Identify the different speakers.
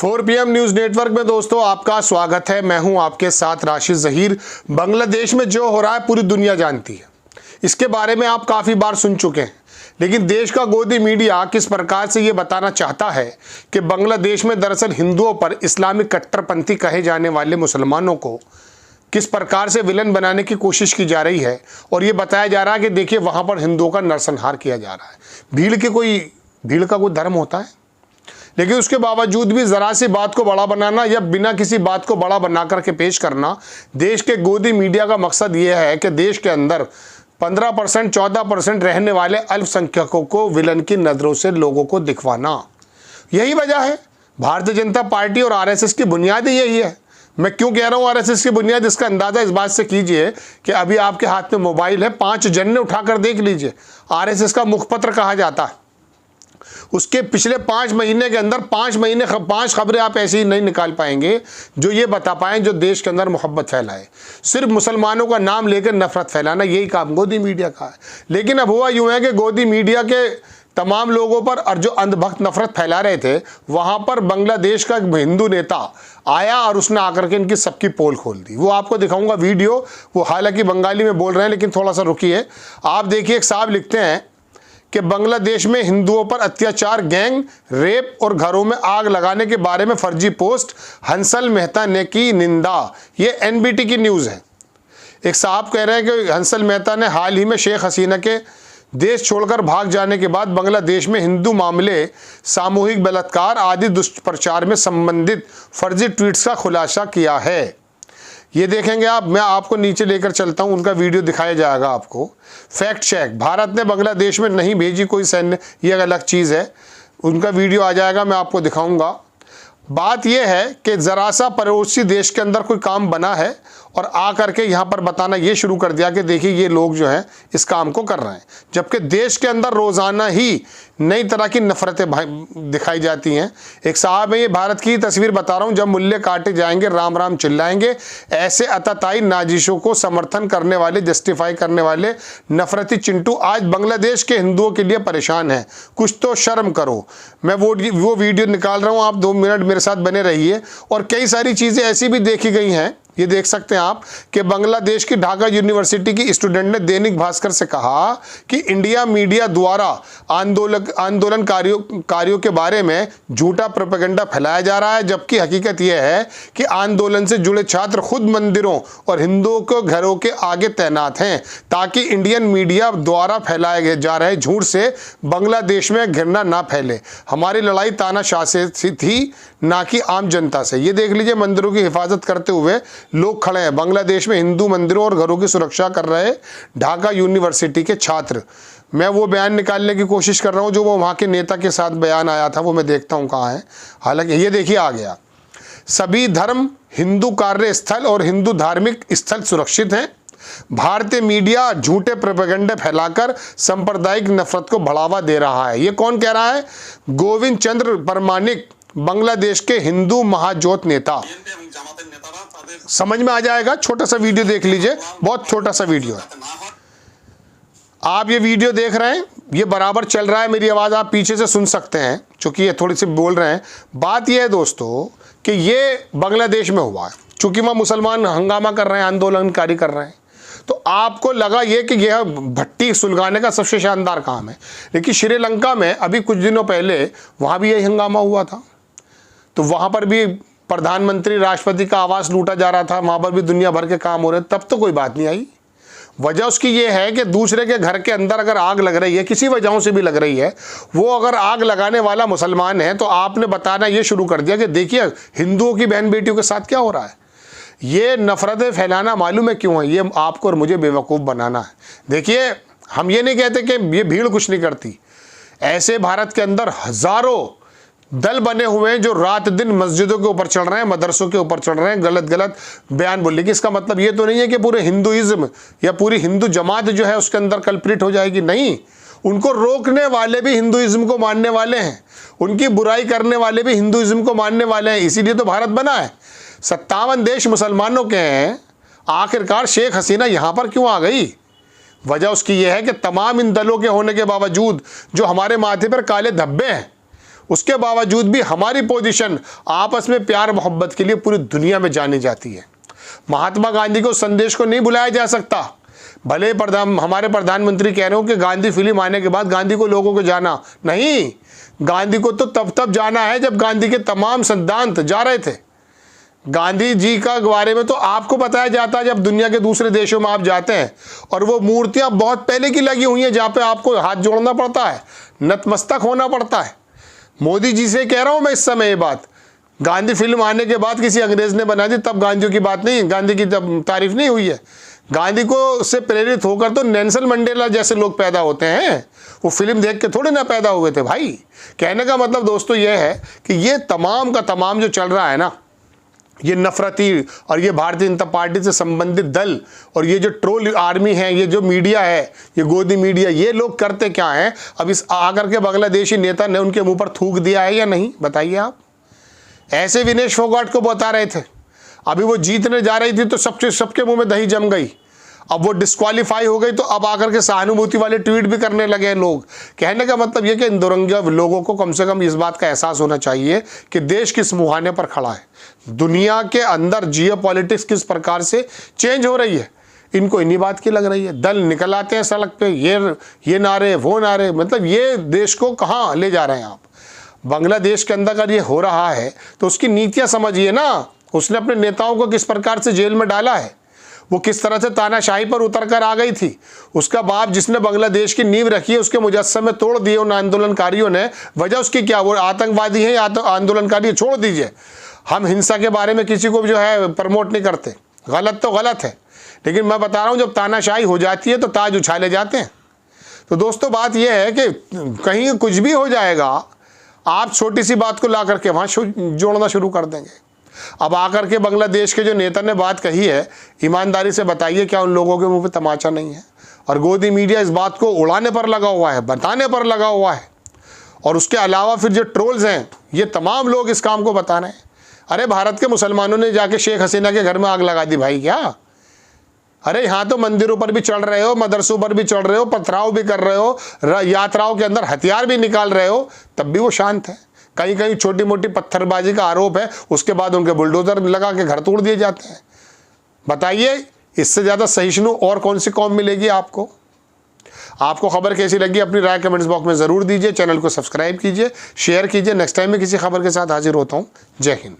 Speaker 1: 4 PM news network में दोस्तों आपका स्वागत है। मैं हूं आपके साथ राशिद ज़हीर। बांग्लादेश में जो हो रहा है पूरी दुनिया जानती है, इसके बारे में आप काफ़ी बार सुन चुके हैं। लेकिन देश का गोदी मीडिया किस प्रकार से ये बताना चाहता है कि बांग्लादेश में दरअसल हिंदुओं पर इस्लामिक कट्टरपंथी कहे जाने वाले मुसलमानों को किस प्रकार से विलन बनाने की कोशिश की जा रही है, और ये बताया जा रहा है कि देखिए वहाँ पर हिंदुओं का नरसंहार किया जा रहा है। भीड़ का कोई धर्म होता है? लेकिन उसके बावजूद भी ज़रा सी बात को बड़ा बनाना या बिना किसी बात को बड़ा बना करके पेश करना देश के गोदी मीडिया का मकसद ये है कि देश के अंदर 15% 14% रहने वाले अल्पसंख्यकों को विलन की नज़रों से लोगों को दिखवाना। यही वजह है भारतीय जनता पार्टी और आरएसएस की बुनियाद ही यही है। मैं क्यों कह रहा हूँ आरएसएस की बुनियाद, इसका अंदाज़ा इस बात से कीजिए कि अभी आपके हाथ में मोबाइल है, 5 जन्ने उठाकर देख लीजिए। आरएसएस का मुखपत्र कहा जाता है। उसके पिछले 5 महीने के अंदर 5 खबरें आप ऐसे ही नहीं निकाल पाएंगे जो ये बता पाएं जो देश के अंदर मोहब्बत फैलाए। सिर्फ मुसलमानों का नाम लेकर नफरत फैलाना, यही काम गोदी मीडिया का है। लेकिन अब हुआ यूं है कि गोदी मीडिया के तमाम लोगों पर और जो अंधभक्त नफरत फैला रहे थे, वहां पर बांग्लादेश का एक हिंदू नेता आया और उसने आकर के इनकी सबकी पोल खोल दी। वो आपको दिखाऊंगा वीडियो। वो हालांकि बंगाली में बोल रहे हैं, लेकिन थोड़ा सा रुकिए। आप देखिए, एक साहब लिखते हैं कि बांग्लादेश में हिंदुओं पर अत्याचार, गैंग रेप और घरों में आग लगाने के बारे में फर्जी पोस्ट, हंसल मेहता ने की निंदा। ये एनबीटी की न्यूज़ है। एक साहब कह रहे हैं कि हंसल मेहता ने हाल ही में शेख हसीना के देश छोड़कर भाग जाने के बाद बांग्लादेश में हिंदू मामले, सामूहिक बलात्कार आदि दुष्प्रचार में संबंधित फर्जी ट्वीट्स का खुलासा किया है। ये देखेंगे आप, मैं आपको नीचे लेकर चलता हूँ, उनका वीडियो दिखाया जाएगा आपको। फैक्ट चेक, भारत ने बांग्लादेश में नहीं भेजी कोई सैन्य, ये अलग चीज़ है। उनका वीडियो आ जाएगा, मैं आपको दिखाऊंगा। बात यह है कि ज़रा सा पड़ोसी देश के अंदर कोई काम बना है और आ करके यहाँ पर बताना ये शुरू कर दिया कि देखिए ये लोग जो हैं इस काम को कर रहे हैं, जबकि देश के अंदर रोज़ाना ही नई तरह की नफ़रतें दिखाई जाती हैं। एक साहब है, ये भारत की तस्वीर बता रहा हूँ, जब मूल्य काटे जाएंगे राम राम चिल्लाएंगे। ऐसे अताताई नाजिशों को समर्थन करने वाले, जस्टिफाई करने वाले नफरती चिंटू आज बांग्लादेश के हिंदुओं के लिए परेशान हैं। कुछ तो शर्म करो। मैं वो वीडियो निकाल रहा हूँ, आप 2 मिनट मेरे साथ बने रहिए। और कई सारी चीज़ें ऐसी भी देखी गई हैं, ये देख सकते हैं आप कि बांग्लादेश की ढाका यूनिवर्सिटी की स्टूडेंट ने दैनिक भास्कर से कहा कि इंडिया मीडिया द्वारा आंदोलनकारियों के बारे में झूठा प्रोपेगेंडा फैलाया जा रहा है, जबकि हकीकत यह है कि आंदोलन से जुड़े छात्र खुद मंदिरों और हिंदुओं के घरों के आगे तैनात हैं ताकि इंडियन मीडिया द्वारा फैलाए जा रहे झूठ से बांग्लादेश में घृणा ना फैले। हमारी लड़ाई तानाशाह से थी, ना कि आम जनता से। ये देख लीजिए, मंदिरों की हिफाजत करते हुए लोग खड़े हैं। बांग्लादेश में हिंदू मंदिरों और घरों की सुरक्षा कर रहे ढाका यूनिवर्सिटी के छात्र। मैं वो बयान निकालने की कोशिश कर रहा हूँ जो वो वहाँ के नेता के साथ बयान आया था, वो मैं देखता हूँ कहाँ है। हालांकि ये देखिए आ गया, सभी धर्म, हिंदू कार्य स्थल और हिंदू धार्मिक स्थल सुरक्षित हैं। भारतीय मीडिया झूठे प्रोपेगेंडे फैलाकर सांप्रदायिक नफरत को बढ़ावा दे रहा है। ये कौन कह रहा है? गोविंद चंद्र परमाणिक, बांग्लादेश के हिंदू महाजोत नेता। समझ में आ जाएगा, छोटा सा वीडियो देख लीजिए, बहुत छोटा सा वीडियो है। आप ये वीडियो देख रहे हैं, ये बराबर चल रहा है, मेरी आवाज़ आप पीछे से सुन सकते हैं चूँकि ये थोड़ी सी बोल रहे हैं। बात ये है दोस्तों कि ये बांग्लादेश में हुआ है, चूँकि वहाँ मुसलमान हंगामा कर रहे हैं, आंदोलनकारी कर रहे हैं, तो आपको लगा ये कि यह भट्टी सुलगाने का सबसे शानदार काम है। लेकिन श्रीलंका में अभी कुछ दिनों पहले वहाँ भी यही हंगामा हुआ था, तो वहाँ पर भी प्रधानमंत्री, राष्ट्रपति का आवास लूटा जा रहा था, वहाँ पर भी दुनिया भर के काम हो रहे, तब तो कोई बात नहीं आई। वजह उसकी ये है कि दूसरे के घर के अंदर अगर आग लग रही है, किसी वजहों से भी लग रही है, वो अगर आग लगाने वाला मुसलमान है, तो आपने बताना ये शुरू कर दिया कि देखिए हिंदुओं की बहन बेटियों के साथ क्या हो रहा है। ये नफरतें फैलाना मालूम है क्यों है? ये आपको और मुझे बेवकूफ़ बनाना है। देखिए, हम ये नहीं कहते कि ये भीड़ कुछ नहीं करती। ऐसे भारत के अंदर हज़ारों दल बने हुए हैं जो रात दिन मस्जिदों के ऊपर चढ़ रहे हैं, मदरसों के ऊपर चढ़ रहे हैं, गलत गलत बयान बोलने की। इसका मतलब ये तो नहीं है कि पूरे हिंदुइज्म या पूरी हिंदू जमात जो है उसके अंदर कल्प्रिट हो जाएगी। नहीं, उनको रोकने वाले भी हिंदुइज्म को मानने वाले हैं, उनकी बुराई करने वाले भी हिंदुइज्म को मानने वाले हैं। इसीलिए तो भारत बना है। 57 देश मुसलमानों के हैं। आखिरकार शेख हसीना यहाँ पर क्यों आ गई? वजह उसकी यह है कि तमाम इन दलों के होने के बावजूद जो हमारे माथे पर काले धब्बे हैं, उसके बावजूद भी हमारी पोजीशन आपस में प्यार मोहब्बत के लिए पूरी दुनिया में जानी जाती है। महात्मा गांधी को संदेश को नहीं भुलाया जा सकता। भले हमारे प्रधानमंत्री कह रहे हो कि गांधी फिल्म आने के बाद गांधी को लोगों को जाना नहीं, गांधी को तो तब जाना है जब गांधी के तमाम सिद्धांत जा रहे थे। गांधी जी का बारे में तो आपको बताया जाता है जब दुनिया के दूसरे देशों में आप जाते हैं, और वो मूर्तियां बहुत पहले की लगी हुई हैं जहां पे आपको हाथ जोड़ना पड़ता है, नतमस्तक होना पड़ता है। मोदी जी से कह रहा हूं मैं इस समय ये बात, गांधी फिल्म आने के बाद किसी अंग्रेज ने बना दी तब गांधियों की बात नहीं, गांधी की तब तारीफ नहीं हुई है। गांधी को से प्रेरित होकर तो नेल्सन मंडेला जैसे लोग पैदा होते हैं, वो फिल्म देख के थोड़े ना पैदा हुए थे भाई। कहने का मतलब दोस्तों ये है कि ये तमाम का तमाम जो चल रहा है ना, ये नफरती और ये भारतीय जनता पार्टी से संबंधित दल और ये जो ट्रोल आर्मी है, ये जो मीडिया है, ये गोदी मीडिया, ये लोग करते क्या हैं? अब इस आकर के बांग्लादेशी नेता ने उनके मुंह पर थूक दिया है या नहीं, बताइए आप। ऐसे विनेश फोगाट को बता रहे थे, अभी वो जीतने जा रही थी तो सबके मुंह में दही जम गई। अब वो डिस्क्वालीफाई हो गई तो अब आकर के सहानुभूति वाले ट्वीट भी करने लगे हैं लोग। कहने का मतलब ये कि इन दुरंगिया लोगों को कम से कम इस बात का एहसास होना चाहिए कि देश किस मुहाने पर खड़ा है, दुनिया के अंदर जियोपॉलिटिक्स किस प्रकार से चेंज हो रही है। इनको इन्हीं बात की लग रही है। दल निकल आते हैं सड़क पे, ये नारे वो नारे, मतलब ये देश को कहाँ ले जा रहे हैं आप। बांग्लादेश के अंदर अगर ये हो रहा है तो उसकी नीतियाँ समझिए ना। उसने अपने नेताओं को किस प्रकार से जेल में डाला है, वो किस तरह से तानाशाही पर उतर कर आ गई थी। उसका बाप जिसने बांग्लादेश की नींव रखी है उसके मुजस्समे तोड़ दिए उन आंदोलनकारियों ने। वजह उसकी क्या, वो आतंकवादी हैं या आंदोलनकारी, छोड़ दीजिए। हम हिंसा के बारे में किसी को जो है प्रमोट नहीं करते, गलत तो गलत है, लेकिन मैं बता रहा हूँ जब तानाशाही हो जाती है तो ताज उछाले जाते हैं। तो दोस्तों बात यह है कि कहीं कुछ भी हो जाएगा, आप छोटी सी बात को ला करके वहाँ जोड़ना शुरू कर देंगे। अब आकर के बांग्लादेश के जो नेता ने बात कही है, ईमानदारी से बताइए क्या उन लोगों के मुंह पे तमाचा नहीं है? और गोदी मीडिया इस बात को उड़ाने पर लगा हुआ है, बताने पर लगा हुआ है। और उसके अलावा फिर जो ट्रोल्स हैं, ये तमाम लोग इस काम को बता रहे हैं। अरे भारत के मुसलमानों ने जाके शेख हसीना के घर में आग लगा दी भाई क्या? अरे यहाँ तो मंदिरों पर भी चढ़ रहे हो, मदरसों पर भी चढ़ रहे हो, पथराव भी कर रहे हो, यात्राओं के अंदर हथियार भी निकाल रहे हो, तब भी वो शांत है। कहीं कहीं छोटी मोटी पत्थरबाजी का आरोप है, उसके बाद उनके बुलडोजर लगा के घर तोड़ दिए जाते हैं। बताइए इससे ज़्यादा सहिष्णु और कौन सी कौम मिलेगी आपको? आपको खबर कैसी लगी अपनी राय कमेंट्स बॉक्स में ज़रूर दीजिए। चैनल को सब्सक्राइब कीजिए, शेयर कीजिए। नेक्स्ट टाइम में किसी खबर के साथ हाजिर होता हूँ। जय हिंद।